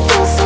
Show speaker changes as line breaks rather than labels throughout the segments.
feel so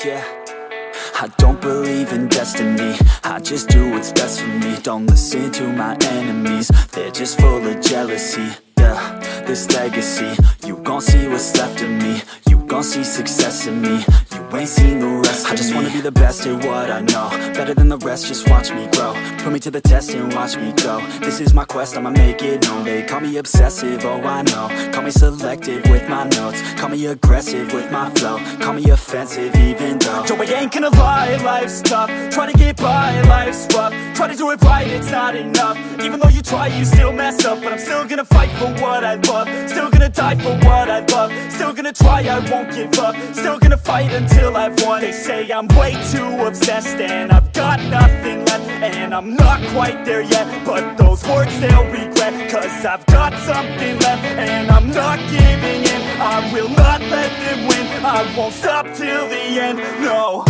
Yeah, I don't believe in destiny, I just do what's best for me. Don't listen to my enemies, they're just full of jealousy. Yeah, this legacy, you gon' see what's left of me. You gon' see success in me, you ain't seen the rest of me. I just wanna be the best at what I know, better than the rest, just watch me grow. Put me to the test and watch me go. This is my quest, I'ma make it known. They call me obsessive, oh I know. Call me selective with my notes, call me aggressive with my flow, call me offensive even though yo, I ain't gonna lie, life's tough. Try to get by, life's rough. Try to do it right, it's not enough. Even though you try, you still mess up. But I'm still gonna fight for what I love, still gonna die for what I love, still gonna try, I won't give up, still gonna fight until I've won. They say I'm way too obsessed and I've got nothing left, and I'm not quite there yet, but those words they'll regret, cause I've got something left and I'm not giving in. I will not let them win, I won't stop till the end, no.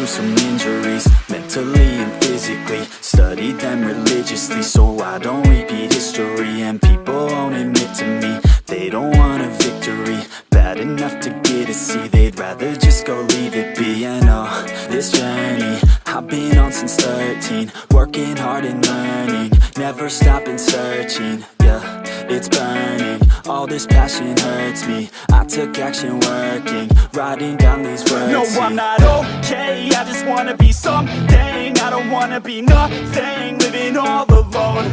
Some injuries, mentally and physically. Studied them religiously so I don't repeat history. And people won't admit to me they don't want a victory bad enough to get a C. They'd rather just go leave it be. And oh, this journey I've been on since 13, working hard and learning, never stopping searching. Yeah, it's burning, all this passion hurts me. I took action working, writing down these words. No, I'm not okay, I just wanna be something. I don't wanna be nothing, living all alone.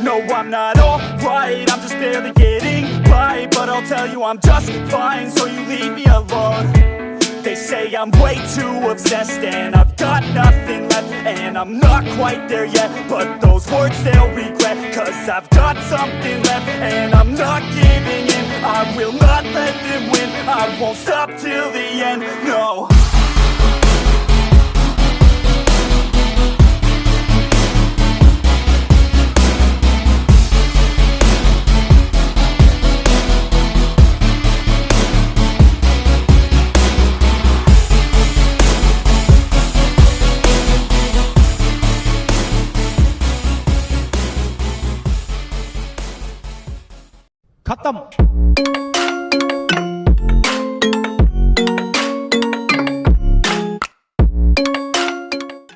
No, I'm not alright, I'm just barely getting by. But I'll tell you I'm just fine, so you leave me alone. They say I'm way too obsessed and I've got nothing left, and I'm not quite there yet, but those words they'll regret, cause I've got something left and I'm not giving in. I will not let them win, I won't stop till the end, no.
खत्म।